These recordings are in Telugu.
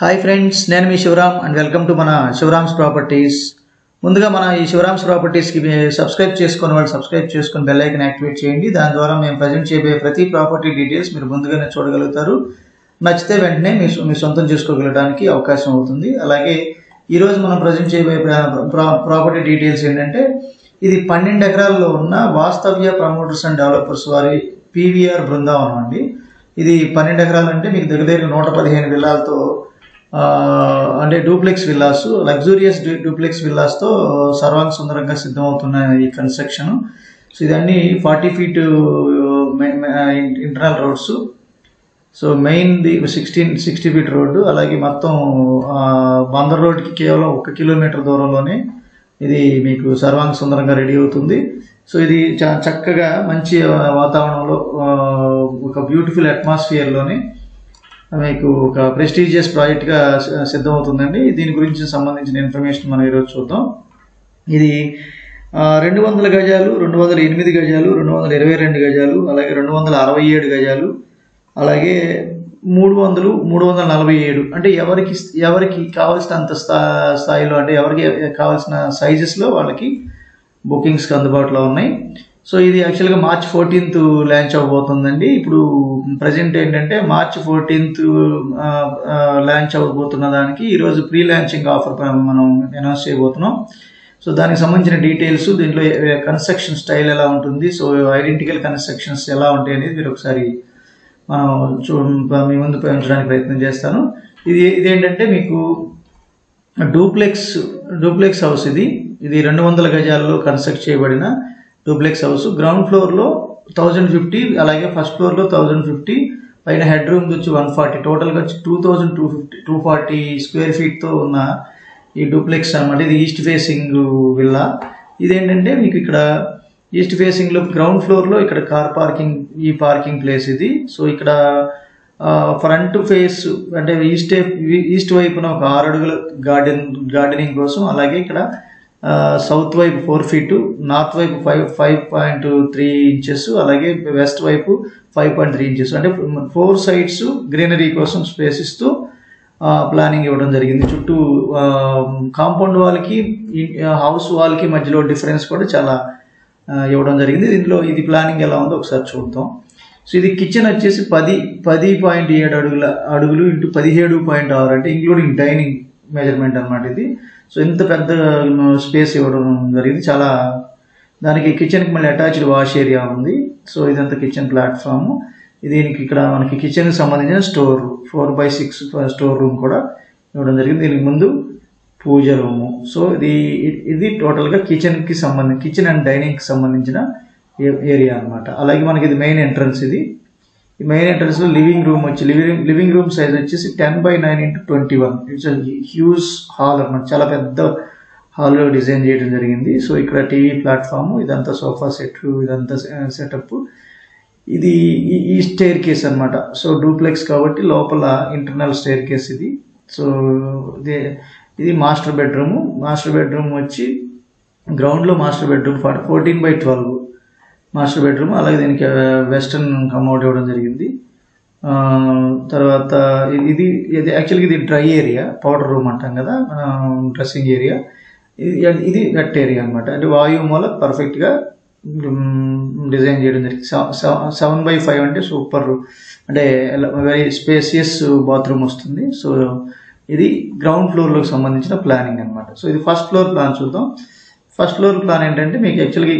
హాయ్ ఫ్రెండ్స్, నేను మీ శివరామ్ అండ్ వెల్కమ్ టు మన శివరామ్స్ ప్రాపర్టీస్. ముందుగా మన ఈ శివరామ్స్ ప్రాపర్టీస్కి సబ్స్క్రైబ్ చేసుకుని వాళ్ళు సబ్స్క్రైబ్ చేసుకుని బెల్ ఐకాన్ యాక్టివేట్ చేయండి. దాని ద్వారా మేము ప్రజెంట్ చేయబోయే ప్రతి ప్రాపర్టీ డీటెయిల్స్ మీరు ముందుగానే చూడగలుగుతారు. నచ్చితే వెంటనే మీ సొంతం చేసుకోగలడానికి అవకాశం అవుతుంది. అలాగే ఈరోజు మనం ప్రజెంట్ చేయబోయే ప్రాపర్టీ డీటెయిల్స్ ఏంటంటే, ఇది 12 ఎకరాల్లో ఉన్న వాస్తవ్య ప్రమోటర్స్ అండ్ డెవలపర్స్ వారి పీవీఆర్ బృందావనం అండి. ఇది 12 ఎకరాలు అంటే మీకు దగ్గర 115 విల్లాలతో అంటే డూప్లెక్స్ విల్లాస్, లగ్జూరియస్ డూప్లెక్స్ విల్లాస్తో సర్వాంగ సుందరంగా సిద్ధమవుతున్న ఈ కన్స్ట్రక్షన్. సో ఇదన్నీ 40 ఫీట్ ఇంటర్నల్ రోడ్స్. సో మెయిన్ది 60 ఫీట్ రోడ్డు. అలాగే మొత్తం బందర్ రోడ్కి కేవలం 1 కిలోమీటర్ దూరంలోనే ఇది మీకు సర్వాంగ సుందరంగా రెడీ అవుతుంది. సో ఇది చక్కగా మంచి వాతావరణంలో ఒక బ్యూటిఫుల్ అట్మాస్ఫియర్లోనే మీకు ఒక ప్రెస్టీజియస్ ప్రాజెక్ట్గా సిద్ధమవుతుందండి. దీని గురించి సంబంధించిన ఇన్ఫర్మేషన్ మనం ఈరోజు చూద్దాం. ఇది 200 గజాలు, 208 గజాలు, 222 గజాలు, అలాగే 267 గజాలు, అలాగే 300, 347 అంటే ఎవరికి కావాల్సినంత స్థాయిలో, అంటే ఎవరికి కావాల్సిన సైజెస్లో వాళ్ళకి బుకింగ్స్కి అందుబాటులో ఉన్నాయి. సో ఇది యాక్చువల్గా March 14th లాంచ్ అవ్వబోతుందండి. ఇప్పుడు ప్రజెంట్ ఏంటంటే March 14th లాంచ్ అవ్వబోతున్న దానికి ఈరోజు ప్రీ లాంచింగ్ ఆఫర్ మనం అనౌన్స్ చేయబోతున్నాం. సో దానికి సంబంధించిన డీటెయిల్స్, దీంట్లో కన్స్ట్రక్షన్ స్టైల్ ఎలా ఉంటుంది, సో ఐడెంటికల్ కన్స్ట్రక్షన్స్ ఎలా ఉంటాయి అనేది మీరు ఒకసారి మనం మీ ముందు పెంచడానికి ప్రయత్నం చేస్తాను. ఇదేంటంటే మీకు డూప్లెక్స్ హౌస్. ఇది 200 గజాల్లో కన్స్ట్రక్ట్ చేయబడిన డూప్లెక్స్ హౌస్. గ్రౌండ్ ఫ్లోర్లో 1050, అలాగే ఫస్ట్ ఫ్లోర్లో 1050, పైన హెడ్ రూమ్ వచ్చి 140, టోటల్గా 240 స్క్వేర్ ఫీట్తో ఉన్న ఈ డూప్లెక్స్ అన్నమాట. ఇది ఈస్ట్ ఫేసింగ్ విల్లా. ఇదేంటంటే మీకు ఇక్కడ ఈస్ట్ ఫేసింగ్లో గ్రౌండ్ ఫ్లోర్లో ఇక్కడ కార్ పార్కింగ్, ఈ పార్కింగ్ ప్లేస్ ఇది. సో ఇక్కడ ఫ్రంట్ ఫేస్ అంటే ఈస్ట్ వైపున ఒక 6 అడుగుల గార్డెనింగ్ కోసం, అలాగే ఇక్కడ సౌత్ వైపు 4 ఫీటు, నార్త్ వైపు 5.3 ఇంచెస్, అలాగే వెస్ట్ వైపు 5.3 ఇంచెస్, అంటే 4 సైడ్స్ గ్రీనరీ కోసం స్పేస్ ఇస్తూ ప్లానింగ్ ఇవ్వడం జరిగింది. చుట్టూ కాంపౌండ్ వాళ్ళకి, హౌస్ వాళ్ళకి మధ్యలో డిఫరెన్స్ కూడా చాలా ఇవ్వడం జరిగింది. దీంట్లో ఇది ప్లానింగ్ ఎలా ఉందో ఒకసారి చూద్దాం. సో ఇది కిచెన్ వచ్చేసి 10.7 అడుగులు ఇంటూ 17.6, అంటే ఇంక్లూడింగ్ డైనింగ్ మెజర్మెంట్ అనమాట ఇది. సో ఇంత పెద్ద స్పేస్ ఇవ్వడం జరిగింది. చాలా దానికి కిచెన్కి మళ్ళీ అటాచ్డ్ వాష్ ఏరియా ఉంది. సో ఇదంతా కిచెన్ ప్లాట్ఫామ్. దీనికి ఇక్కడ మనకి కిచెన్కి సంబంధించిన స్టోర్ 4/6 స్టోర్ రూమ్ కూడా ఇవ్వడం జరిగింది. దీనికి ముందు పూజ రూము. సో ఇది టోటల్గా కిచెన్ అండ్ డైనింగ్కి సంబంధించిన ఏరియా అనమాట. అలాగే మనకి ఇది మెయిన్ ఎంట్రన్స్. ఈ మెయిన్ ఎంట్రన్స్ లో లివింగ్ రూమ్ సైజ్ వచ్చేసి 10/9 × 21. ఇట్స్ హ్యూజ్ హాల్ అన్నమాట. చాలా పెద్ద హాల్ డిజైన్ చేయడం జరిగింది. సో ఇక్కడ టీవీ ప్లాట్ఫామ్, ఇదంతా సోఫా సెట్, ఇదంతా సెటప్. ఇది ఈ స్టైర్ కేస్ అనమాట. సో డూప్లెక్స్ కాబట్టి లోపల ఇంటర్నల్ స్టైర్ కేస్ ఇది. సో ఇది మాస్టర్ బెడ్రూమ్ వచ్చి గ్రౌండ్లో మాస్టర్ బెడ్రూమ్ 14/12 మాస్టర్ బెడ్రూమ్. అలాగే దీనికి వెస్టర్న్ కమోడ్ ఇవ్వడం జరిగింది. తర్వాత ఇది యాక్చువల్గా ఇది డ్రై ఏరియా, పౌడర్ రూమ్ అంటాం కదా, డ్రెస్సింగ్ ఏరియా. ఇది వెట్ ఏరియా అనమాట. అంటే వాయు మూల పర్ఫెక్ట్గా డిజైన్ చేయడం జరిగింది. 7/5 అంటే సూపర్, అంటే వెరీ స్పేసియస్ బాత్రూమ్ వస్తుంది. సో ఇది గ్రౌండ్ ఫ్లోర్లోకి సంబంధించిన ప్లానింగ్ అనమాట. సో ఇది ఫస్ట్ ఫ్లోర్ ప్లాన్ చూద్దాం. ఫస్ట్ ఫ్లోర్ ప్లాన్ ఏంటంటే మీకు యాక్చువల్గా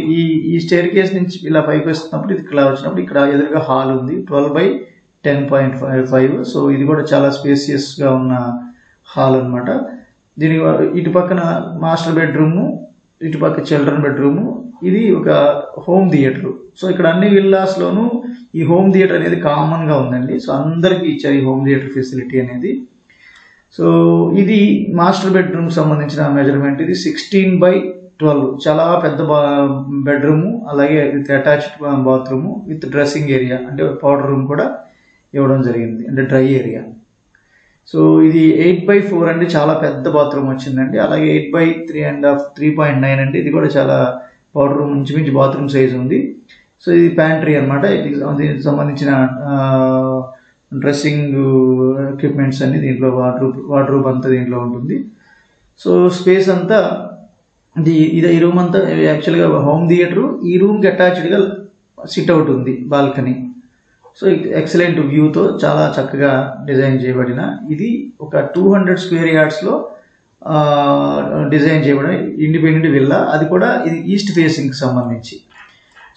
ఈ స్టేర్ కేస్ నుంచి ఇలా పైకి వస్తున్నప్పుడు, ఇది ఇలా వచ్చినప్పుడు ఇక్కడ ఎదురుగా హాల్ ఉంది 12/10.5. సో ఇది కూడా చాలా స్పేసియస్గా ఉన్న హాల్ అనమాట. దీని ఇటు పక్కన మాస్టర్ బెడ్రూము, ఇటు పక్క చిల్డ్రన్ బెడ్రూము. ఇది ఒక హోమ్ థియేటర్. సో ఇక్కడ అన్ని విల్లాస్లోనూ ఈ హోమ్ థియేటర్ అనేది కామన్గా ఉందండి. సో అందరికీ ఇచ్చారు ఈ హోమ్ థియేటర్ ఫెసిలిటీ అనేది. సో ఇది మాస్టర్ బెడ్రూమ్కి సంబంధించిన మెజర్మెంట్. ఇది 16/12, చాలా పెద్ద బెడ్రూము, అలాగే with attached bathroom with dressing area, అంటే పౌడర్ రూమ్ కూడా ఇవ్వడం జరిగింది, అంటే డ్రై ఏరియా. సో ఇది 8/4 అంటే చాలా పెద్ద బాత్రూమ్ వచ్చిందండి. అలాగే 8/3.5 3.9 అంటే ఇది కూడా చాలా పౌడర్ రూమ్, ఇంచుమించు బాత్రూమ్ సైజ్ ఉంది. సో ఇది ప్యాంట్రీ అనమాట. దీనికి సంబంధించిన డ్రెస్సింగ్ ఎక్విప్మెంట్స్ అన్ని దీంట్లో, వార్డ్రోబ్ అంతా దీంట్లో ఉంటుంది. సో స్పేస్ అంతా ఈ రూమ్ అంతా యాక్చువల్గా హోమ్ థియేటర్. ఈ రూమ్కి అటాచ్డ్గా సిట్అవుట్ ఉంది, బాల్కనీ. సో ఎక్సలెంట్ వ్యూతో చాలా చక్కగా డిజైన్ చేయబడిన ఇది ఒక 200 స్క్వేర్ యార్డ్స్లో డిజైన్ చేయబడిన ఇండిపెండెంట్ విల్లా. అది కూడా ఇది ఈస్ట్ ఫేసింగ్కి సంబంధించి.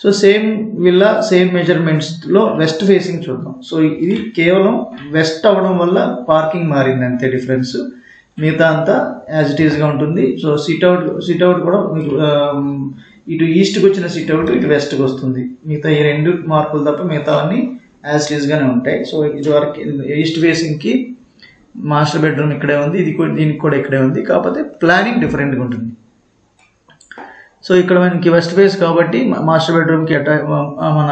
సో సేమ్ విల్లా, సేమ్ మెజర్మెంట్స్లో వెస్ట్ ఫేసింగ్ చూద్దాం. సో ఇది కేవలం వెస్ట్ అవ్వడం వల్ల పార్కింగ్ మారింది, అంతే డిఫరెన్స్. మిగతా అంతా యాజ్ ఇట్ ఈస్గా ఉంటుంది. సో సిట్అవుట్ కూడా మీకు ఇటు ఈస్ట్కి వచ్చిన సిట్అవుట్ ఇటు వెస్ట్కి వస్తుంది. మిగతా ఈ 2 మార్పులు తప్ప మిగతా అన్నీ యాజ్ ఇట్ ఈస్గానే ఉంటాయి. సో ఇది వరకు ఈస్ట్ ఫేసింగ్కి మాస్టర్ బెడ్రూమ్ ఇక్కడే ఉంది, దీనికి కూడా ఇక్కడే ఉంది. కాకపోతే ప్లానింగ్ డిఫరెంట్గా ఉంటుంది. సో ఇక్కడ మనకి వెస్ట్ ఫేస్ కాబట్టి మాస్టర్ బెడ్రూమ్కి మన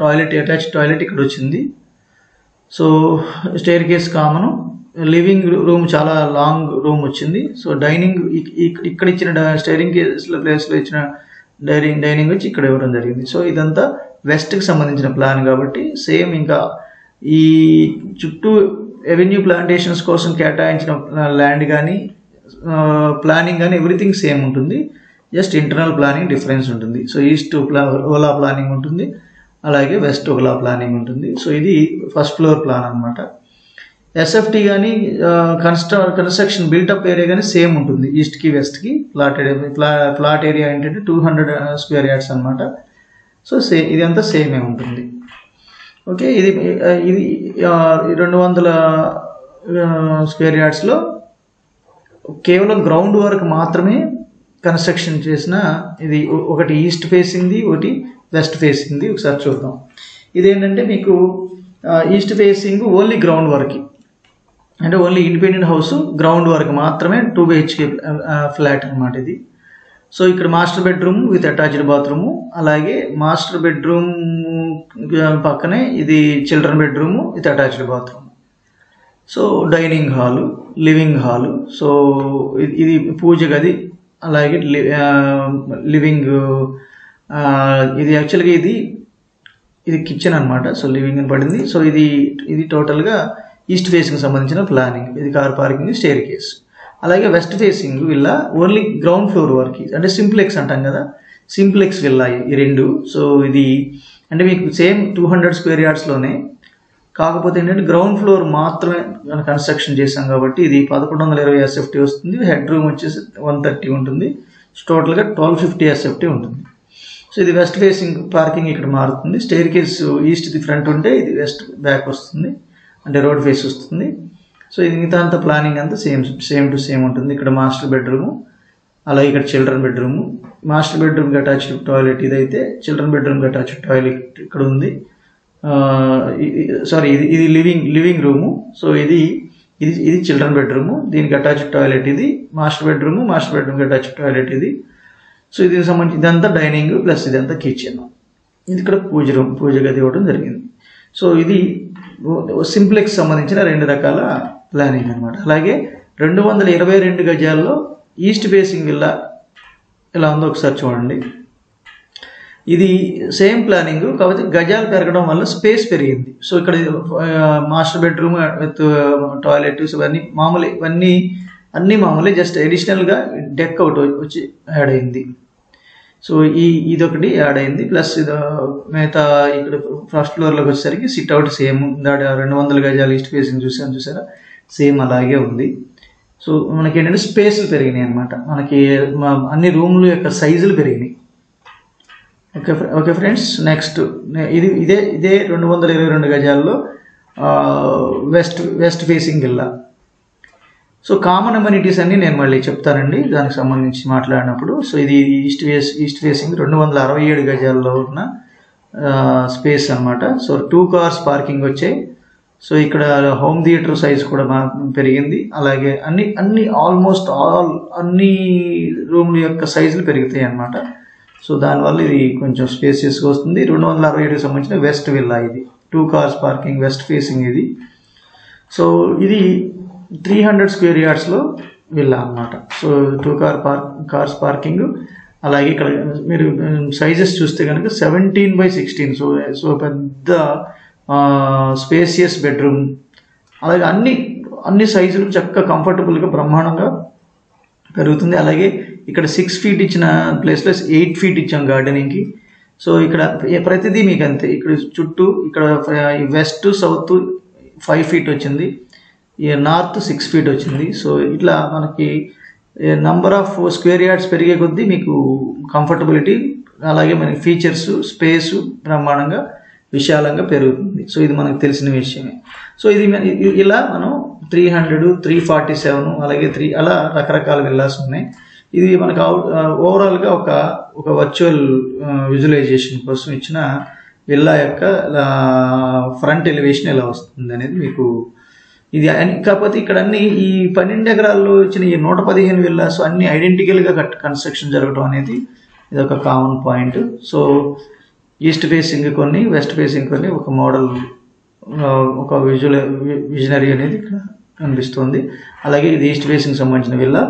టాయిలెట్, అటాచ్ టాయిలెట్ ఇక్కడ వచ్చింది. So stair case common. Living room చాలా లాంగ్ రూమ్ వచ్చింది. సో డైనింగ్ ఇక్కడ ఇచ్చిన స్టైరింగ్ ప్లేస్లో ఇచ్చిన డైనింగ్ వచ్చి ఇక్కడ ఇవ్వడం జరిగింది. సో ఇదంతా వెస్ట్కి సంబంధించిన ప్లాన్ కాబట్టి సేమ్ ఇంకా ఈ చుట్టూ ఎవెన్యూ ప్లాంటేషన్స్ కోసం కేటాయించిన ల్యాండ్ కానీ ప్లానింగ్ కానీ ఎవ్రీథింగ్ సేమ్ ఉంటుంది. జస్ట్ ఇంటర్నల్ ప్లానింగ్ డిఫరెన్స్ ఉంటుంది. సో ఈస్ట్ ఓలా ప్లానింగ్ ఉంటుంది, అలాగే వెస్ట్ ఓలా ప్లానింగ్ ఉంటుంది. సో ఇది ఫస్ట్ ఫ్లోర్ ప్లాన్ అనమాట. ఎస్ఎఫ్టీ కానీ కన్స్ట్రక్షన్ బిల్టప్ ఏరియా కానీ సేమ్ ఉంటుంది ఈస్ట్కి వెస్ట్కి. ప్లాట్ ఏరియా ఏంటంటే 200 స్క్వేర్ యార్డ్స్ అనమాట. సో ఇదంతా సేమే ఉంటుంది. ఓకే, ఇది 200 స్క్వేర్ యార్డ్స్లో కేవలం గ్రౌండ్ వర్క్ మాత్రమే కన్స్ట్రక్షన్ చేసిన ఇది. ఒకటి ఈస్ట్ ఫేసింగ్ది, ఒకటి వెస్ట్ ఫేసింగ్ది. ఒకసారి చూద్దాం. ఇదేంటంటే మీకు east facing only ground work, అంటే only independent house ground work మాత్రమే 2 BHK ఫ్లాట్ అనమాట ఇది. సో ఇక్కడ master bedroom with attached bathroom, అలాగే మాస్టర్ బెడ్రూమ్ పక్కనే ఇది children bedroom with attached bathroom. So dining hall, living hall. So ఇది పూజ గది, అలాగే లివింగ్. ఇది యాక్చువల్గా ఇది కిచెన్ అనమాట. సో లివింగ్ అని పడింది. సో ఇది టోటల్గా ఈస్ట్ ఫేసింగ్ సంబంధించిన ప్లానింగ్. ఇది కార్ పార్కింగ్, స్టెయిర్ కేస్. అలాగే west facing villa only ground floor వరకు, అంటే సింప్లెక్స్ అంటాం కదా, సింప్లెక్స్ విల్లా ఈ 2. సో ఇది అంటే మీకు సేమ్ 200 స్క్వేర్ యార్డ్స్లోనే, కాకపోతే ఏంటంటే గ్రౌండ్ ఫ్లోర్ మాత్రమే కన్స్ట్రక్షన్ చేసాం కాబట్టి ఇది 1120 SFT వస్తుంది. హెడ్ రూమ్ వచ్చేసి 130 ఉంటుంది. టోటల్గా 1250 SFT ఉంటుంది. సో ఇది వెస్ట్ ఫేసింగ్ పార్కింగ్ ఇక్కడ మారుతుంది. స్టెయిర్ కేస్ ఈస్ట్ది ఫ్రంట్ ఉంటే ఇది వెస్ట్ బ్యాక్ వస్తుంది, అంటే రోడ్ ఫేస్ వస్తుంది. సో ఇది మిగతా అంతా ప్లానింగ్ అంతా సేమ్ టు సేమ్ ఉంటుంది. ఇక్కడ మాస్టర్ బెడ్రూము, అలాగే ఇక్కడ చిల్డ్రన్ బెడ్రూము. మాస్టర్ బెడ్రూమ్కి అటాచ్డ్ టాయిలెట్ ఇదైతే, చిల్డ్రన్ బెడ్రూమ్కి అటాచ్డ్ టాయిలెట్ ఇక్కడ ఉంది. సారీ, ఇది లివింగ్ రూము. సో ఇది చిల్డ్రన్ బెడ్రూము, దీనికి అటాచ్డ్ టాయిలెట్ ఇది. మాస్టర్ బెడ్రూమ్కి అటాచ్డ్ టాయిలెట్ ఇది. సో దీనికి సంబంధించి ఇదంతా డైనింగ్ ప్లస్ ఇదంతా కిచెన్. ఇది ఇక్కడ పూజ గది ఇవ్వడం జరిగింది. సో ఇది సింప్లెక్స్ సంబంధించిన 2 రకాల ప్లానింగ్ అనమాట. అలాగే 222 గజాల్లో ఈస్ట్ ఫేసింగ్ విల్లా ఎలా ఉందో ఒకసారి చూడండి. ఇది సేమ్ ప్లానింగ్, కాకపోతే గజాలు పెరగడం వల్ల స్పేస్ పెరిగింది. సో ఇక్కడ మాస్టర్ బెడ్రూమ్ విత్ టాయిలెట్ ఇవన్నీ అన్నీ మామూలే, జస్ట్ అడిషనల్గా డెక్ ఒకటి వచ్చి యాడ్ అయింది. సో ఇదొకటి యాడ్ అయింది. ప్లస్ మిగతా ఇక్కడ ఫస్ట్ ఫ్లోర్లోకి వచ్చేసరికి సిట్అవుట్ సేమ్ 200 గజాలు ఈస్ట్ ఫేసింగ్ చూసారా, సేమ్ అలాగే ఉంది. సో మనకి ఏంటంటే స్పేస్లు పెరిగినాయి అనమాట. మనకి అన్ని రూముల యొక్క సైజులు పెరిగినాయి. ఓకే ఫ్రెండ్స్, నెక్స్ట్ ఇదే 222 గజాల్లో west facing villa. So common amenities అన్ని నేను మళ్ళీ చెప్తానండి దానికి సంబంధించి మాట్లాడినప్పుడు. సో ఇది ఈస్ట్ ఫేసింగ్ 267 గజాల్లో ఉన్న స్పేస్ అనమాట. సో 2 కార్స్ పార్కింగ్ వచ్చాయి. సో ఇక్కడ హోమ్ థియేటర్ సైజ్ కూడా పెరిగింది. అలాగే అన్ని ఆల్మోస్ట్ అన్ని రూమ్ల యొక్క సైజులు పెరుగుతాయి అన్నమాట. సో దానివల్ల ఇది కొంచెం స్పేసియస్గా వస్తుంది. 267కి సంబంధించిన వెస్ట్ విల్లా ఇది. 2 కార్స్ పార్కింగ్, వెస్ట్ ఫేసింగ్ ఇది. సో ఇది 300 స్క్వేర్ యార్డ్స్లో విల్లా అన్నమాట. So 2 cars parking. అలాగే ఇక్కడ మీరు సైజెస్ చూస్తే కనుక 17 by 16. సో పెద్ద స్పేసియస్ బెడ్రూమ్, అలాగే అన్ని సైజులు చక్కగా కంఫర్టబుల్గా బ్రహ్మాండంగా పెరుగుతుంది. అలాగే ఇక్కడ 6 feet ఇచ్చిన ప్లేస్లో 8 feet ఇచ్చాం గార్డెనింగ్కి. సో ఇక్కడ ప్రతిదీ మీకు అంతే. ఇక్కడ చుట్టూ ఇక్కడ వెస్ట్ సౌత్ 5 feet వచ్చింది, నార్త్ 6 feet వచ్చింది. సో ఇట్లా మనకి నంబర్ ఆఫ్ స్క్వేర్ యార్డ్స్ పెరిగే కొద్దీ మీకు కంఫర్టబిలిటీ, అలాగే మనకి ఫీచర్స్, స్పేసు బ్రహ్మాండంగా విశాలంగా పెరుగుతుంది. సో ఇది మనకు తెలిసిన విషయమే. సో ఇది ఇలా మనం 300, 347 అలాగే అలా రకరకాల విల్లాస్ ఉన్నాయి. ఇది మనకు ఓవరాల్గా ఒక వర్చువల్ విజువలైజేషన్ కోసం ఇచ్చిన విల్లా యొక్క ఫ్రంట్ ఎలివేషన్ ఎలా వస్తుంది అనేది మీకు ఇది. కాకపోతే ఇక్కడ అన్ని ఈ 12 ఎకరాల్లో ఇచ్చిన ఈ 115 విల్లాస్ అన్ని ఐడెంటికల్గా కన్స్ట్రక్షన్ జరగడం అనేది ఇది ఒక common point. So east facing కొన్ని, వెస్ట్ ఫేసింగ్ కొన్ని, ఒక మోడల్, ఒక విజనరీ అనేది ఇక్కడ కనిపిస్తుంది. అలాగే ఇది ఈస్ట్ ఫేసింగ్ సంబంధించిన విల్లా.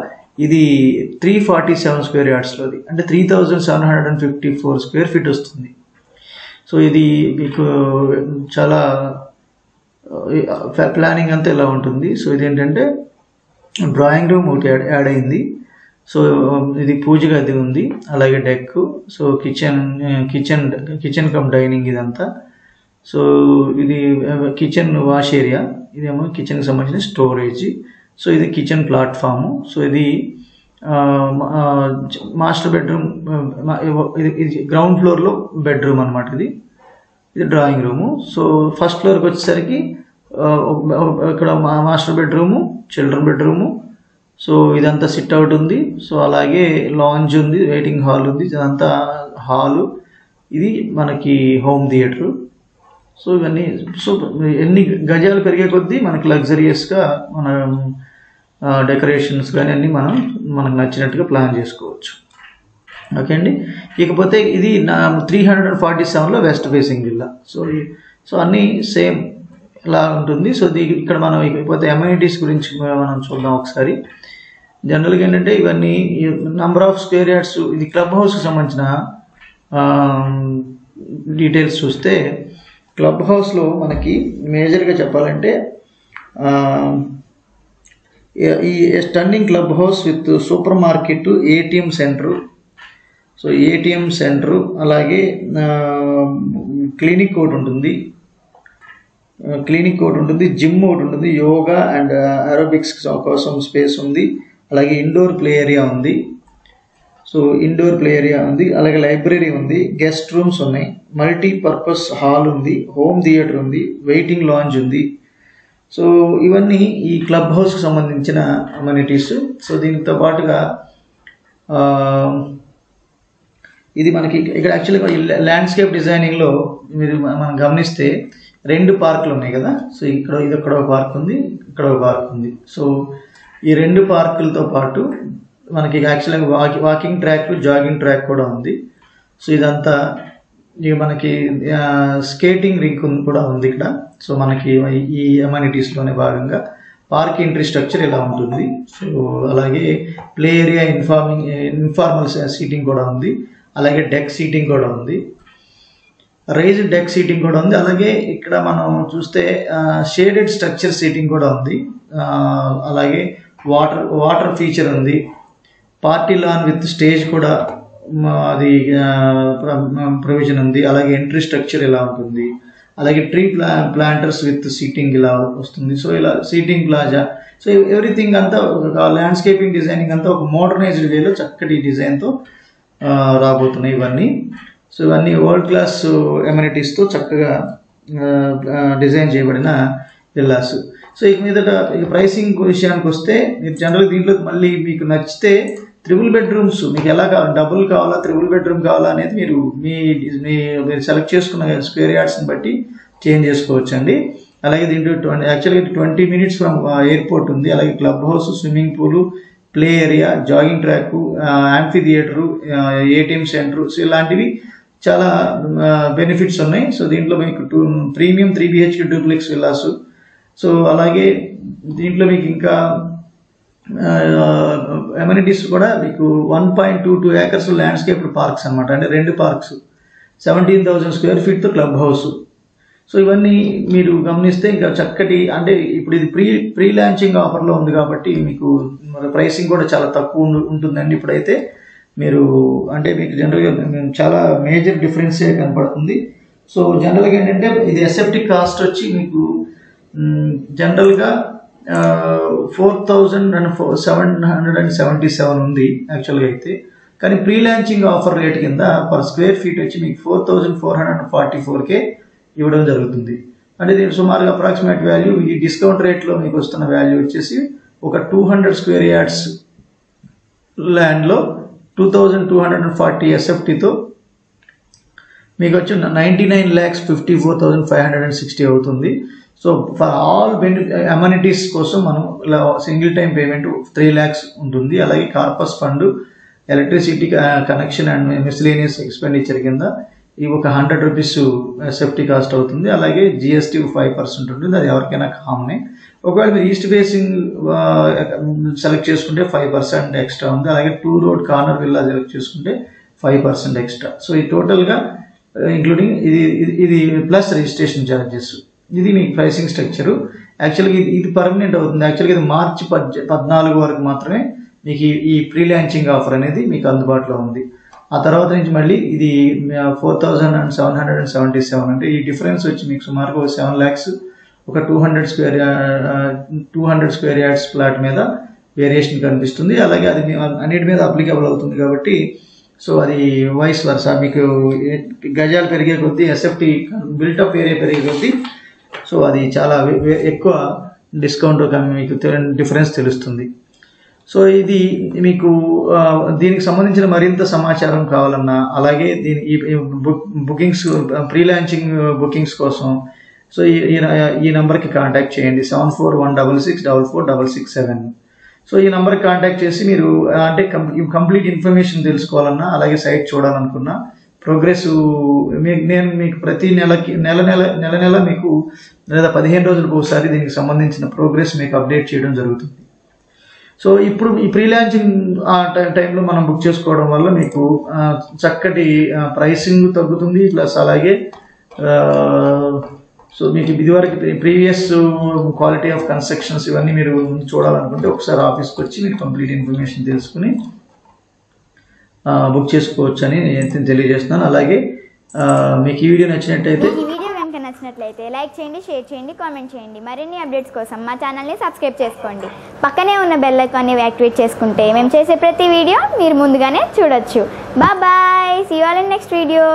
ఇది 347 స్క్వేర్ యార్డ్స్లోది, అంటే 3754 స్క్వేర్ ఫీట్ వస్తుంది. సో ఇది మీకు చాలా ప్లానింగ్ అంతా ఇలా ఉంటుంది. సో ఇదేంటంటే డ్రాయింగ్ రూమ్ ఒకటి యాడ్ అయింది. సో ఇది పూజ గది ఉంది, అలాగే deck, so kitchen cum dining ఇదంతా. సో ఇది కిచెన్ వాష్ ఏరియా, ఇదేమో కిచెన్కి సంబంధించిన స్టోరేజ్. సో ఇది కిచెన్ ప్లాట్ఫాము. సో ఇది మాస్టర్ బెడ్రూమ్, ఇది గ్రౌండ్ ఫ్లోర్లో బెడ్రూమ్ అనమాట. ఇది డ్రాయింగ్ రూము. సో ఫస్ట్ ఫ్లోర్కి వచ్చేసరికి ఇక్కడ master bedroom, children bedroom. So ఇదంతా సిట్ అవుట్ ఉంది. సో అలాగే లాంజ్ ఉంది, వెయిటింగ్ హాల్ ఉంది, ఇదంతా హాలు. ఇది మనకి హోమ్ థియేటరు. సో ఇవన్నీ ఎన్ని గజాలు పెరిగే కొద్దీ మనకి లగ్జరియస్గా మన డెకరేషన్స్ కానీ అన్నీ మనకు నచ్చినట్టుగా ప్లాన్ చేసుకోవచ్చు. ఓకే అండి. ఇకపోతే ఇది 347లో వెస్ట్ ఫేసింగ్ విల్లా. సో అన్నీ సేమ్ ఇలా ఉంటుంది. సో ఇక్కడ మనం ఇకపోతే అమ్యూనిటీస్ గురించి మనం చూద్దాం ఒకసారి. జనరల్గా ఏంటంటే ఇవన్నీ నంబర్ ఆఫ్ స్క్వేర్ యార్డ్స్, ఇది క్లబ్ హౌస్కి సంబంధించిన డీటెయిల్స్ చూస్తే, క్లబ్ హౌస్లో మనకి మేజర్గా చెప్పాలంటే ఈ stunning club house with super market, ATM centre. So ATM centre, అలాగే క్లినిక్ ఒకటి ఉంటుంది, జిమ్ ఒకటి ఉంటుంది, యోగా అండ్ ఏరోబిక్స్ కోసం స్పేస్ ఉంది, అలాగే ఇండోర్ ప్లే ఏరియా ఉంది. సో ఇండోర్ ప్లే ఏరియా ఉంది, అలాగే లైబ్రరీ ఉంది, గెస్ట్ రూమ్స్ ఉన్నాయి, మల్టీపర్పస్ హాల్ ఉంది, హోమ్ థియేటర్ ఉంది, వెయిటింగ్ లాంజ్ ఉంది. సో ఇవన్నీ ఈ క్లబ్ హౌస్కి సంబంధించిన అమ్యూనిటీస్. సో దీనితో పాటుగా ఇది మనకి ఇక్కడ యాక్చువల్గా ల్యాండ్స్కేప్ డిజైనింగ్లో మనం గమనిస్తే 2 పార్కులు ఉన్నాయి కదా. సో ఇది ఒక పార్క్ ఉంది, ఇక్కడ ఒక పార్క్ ఉంది. సో ఈ 2 పార్కులతో పాటు మనకి యాక్చువల్గా వాకింగ్ ట్రాక్, జాగింగ్ ట్రాక్ కూడా ఉంది. సో ఇదంతా మనకి స్కేటింగ్ రింక్ కూడా ఉంది ఇక్కడ. సో మనకి ఈ అమ్యూనిటీస్లోనే భాగంగా పార్క్ ఎంట్రీ స్ట్రక్చర్ ఇలా ఉంటుంది. సో అలాగే ప్లే ఏరియా, ఇన్ఫార్మల్ సీటింగ్ కూడా ఉంది, అలాగే డెక్ సీటింగ్ కూడా ఉంది, రైజ్డ్ డెక్ సీటింగ్ కూడా ఉంది. అలాగే ఇక్కడ మనం చూస్తే షేడెడ్ స్ట్రక్చర్ సీటింగ్ కూడా ఉంది, అలాగే వాటర్ ఫీచర్ ఉంది, పార్టీ లాన్ విత్ స్టేజ్ కూడా అది ప్రొవిజన్ ఉంది, అలాగే ఎంట్రీ స్ట్రక్చర్ ఇలా ఉంటుంది, అలాగే ట్రీ ప్లాంటర్స్ విత్ సీటింగ్ ఇలా వస్తుంది. సో ఇలా సీటింగ్ ప్లాజా. సో ఎవ్రీథింగ్ అంతా ల్యాండ్స్కేపింగ్ డిజైనింగ్ అంతా ఒక మోడర్నైజ్డ్ వేలో చక్కటి డిజైన్తో రాబోతున్నాయి ఇవన్నీ. సో ఇవన్నీ వరల్డ్ క్లాస్ అమ్యూనిటీస్తో చక్కగా డిజైన్ చేయబడిన విల్లాస్. సో ఇక మీదట ప్రైసింగ్ విషయానికి వస్తే, మీరు జనరల్ దీంట్లో మళ్ళీ మీకు నచ్చితే ట్రిపుల్ బెడ్రూమ్స్ మీకు ఎలా కావాలి, డబుల్ కావాలా, ట్రిపుల్ బెడ్రూమ్ కావాలా అనేది మీరు మీరు సెలెక్ట్ చేసుకున్న స్క్వేర్ యార్డ్స్ని బట్టి చేంజ్ చేసుకోవచ్చు అండి. అలాగే దీంట్లో యాక్చువల్గా 20 minutes ఫ్రమ్ ఎయిర్పోర్ట్ ఉంది, అలాగే club house, swimming pool, play area, jogging track, amphi theatre, ATM centre. So ఇలాంటివి చాలా బెనిఫిట్స్ ఉన్నాయి. సో దీంట్లో మీకు premium 3 BHK duplex villas. So అలాగే దీంట్లో మీకు ఇంకా అమ్యూనిటీస్ కూడా మీకు 1.22 acres ల్యాండ్స్కేప్డ్ పార్క్స్ అనమాట. అంటే 2 పార్క్స్, 17,000 స్క్వేర్ ఫీట్తో క్లబ్ హౌస్. సో ఇవన్నీ మీరు గమనిస్తే ఇంకా చక్కటి, అంటే ఇప్పుడు ఇది ప్రీ లాంచింగ్ ఆఫర్లో ఉంది కాబట్టి మీకు ప్రైసింగ్ కూడా చాలా తక్కువ ఉంటుందండి. ఇప్పుడైతే మీరు అంటే మీకు జనరల్గా చాలా మేజర్ డిఫరెన్సే కనపడుతుంది. సో జనరల్గా ఏంటంటే ఇది ఎస్ఎఫ్టీ కాస్ట్ వచ్చి మీకు జనరల్గా 4,777 ఉంది యాక్చువల్గా అయితే. కానీ ప్రీ లాంచింగ్ ఆఫర్ రేట్ కింద పర్ స్క్వేర్ ఫీట్ వచ్చి మీకు 4,444కే ఇవ్వడం జరుగుతుంది. అంటే దీని సుమారుగా అప్రాక్సిమేట్ వాల్యూ ఈ డిస్కౌంట్ రేట్లో మీకు వస్తున్న వాల్యూ వచ్చేసి ఒక 200 స్క్వేర్ యార్డ్స్ ల్యాండ్లో 2,240 ఎస్ఎఫ్టీతో మీకు వచ్చి 99,54,560 అవుతుంది. సో ఫర్ ఆల్ అమ్యూనిటీస్ కోసం మనం ఇలా సింగిల్ టైం పేమెంట్ 3 lakhs ఉంటుంది. అలాగే corpus fund, electricity connection and miscellaneous expenditure కింద ఇవి ఒక 100 రూపీస్ ఎస్ఎఫ్టీ కాస్ట్ అవుతుంది. అలాగే జిఎస్టీ 5% ఉంటుంది, అది ఎవరికైనా కామనే. ఒకవేళ మీరు ఈస్ట్ ఫేసింగ్ సెలెక్ట్ చేసుకుంటే 5% ఎక్స్ట్రా ఉంది. అలాగే 2 road కార్నర్ విల్లా సెలెక్ట్ చేసుకుంటే 5% ఎక్స్ట్రా. సో ఈ టోటల్గా ఇంక్లూడింగ్ ఇది ప్లస్ రిజిస్ట్రేషన్ ఛార్జెస్. ఇది మీ ప్రైసింగ్ స్ట్రక్చరు. యాక్చువల్గా ఇది పర్మనెంట్ అవుతుంది. యాక్చువల్గా ఇది మార్చి 14 వరకు మాత్రమే మీకు ఈ ప్రీ లాంచింగ్ ఆఫర్ అనేది మీకు అందుబాటులో ఉంది. ఆ తర్వాత నుంచి మళ్ళీ ఇది 4,777 అంటే ఈ డిఫరెన్స్ వచ్చి మీకు సుమారుగా 7 lakhs ఒక 200 స్క్వేర్ యార్డ్స్ ప్లాట్ మీద వేరియేషన్ కనిపిస్తుంది. అలాగే అది అన్నిటి మీద అప్లికబుల్ అవుతుంది కాబట్టి సో అది వైస్ వర్సా మీకు గజాలు పెరిగే కొద్దీ ఎస్ఎఫ్టీ బిల్టప్ ఏరియా పెరిగే కొద్దీ సో అది చాలా ఎక్కువ డిస్కౌంట్ మీకు డిఫరెన్స్ తెలుస్తుంది. సో ఇది మీకు దీనికి సంబంధించిన మరింత సమాచారం కావాలన్నా, అలాగే దీని బుకింగ్స్ ప్రీ లాంచింగ్ బుకింగ్స్ కోసం సో ఈ నెంబర్కి కాంటాక్ట్ చేయండి 7416644667. సో ఈ నెంబర్కి కాంటాక్ట్ చేసి మీరు అంటే కంప్లీట్ ఇన్ఫర్మేషన్ తెలుసుకోవాలన్నా, అలాగే సైట్ చూడాలనుకున్నా, ప్రోగ్రెస్ నేను మీకు ప్రతి నెల మీకు లేదా 15 రోజులకు ఒకసారి దీనికి సంబంధించిన ప్రోగ్రెస్ మీకు అప్డేట్ చేయడం జరుగుతుంది. సో ఇప్పుడు ఈ ప్రీ లాంచింగ్ టైంలో మనం బుక్ చేసుకోవడం వల్ల మీకు చక్కటి ప్రైసింగ్ తగ్గుతుంది. ప్లస్ అలాగే సో మీకు ఇదివరకు ప్రీవియస్ క్వాలిటీ ఆఫ్ కన్స్ట్రక్షన్స్ ఇవన్నీ మీరు చూడాలనుకుంటే ఒకసారి ఆఫీస్కి వచ్చి మీరు కంప్లీట్ ఇన్ఫర్మేషన్ తెలుసుకుని బుక్ చేసుకోవచ్చు అని నేను తెలియజేస్తున్నాను. అలాగే మీకు ఈ వీడియో నచ్చినట్టయితే లైక్ చేయండి, షేర్ చేయండి, కామెంట్ చేయండి. మరిన్ని అప్డేట్స్ కోసం మా ఛానల్ని సబ్స్క్రైబ్ చేసుకోండి. పక్కనే ఉన్న బెల్ ఐకాన్ని యాక్టివేట్ చేసుకుంటే మేము చేసే ప్రతి వీడియో మీరు ముందుగానే చూడొచ్చు. Bye, see you all in next video.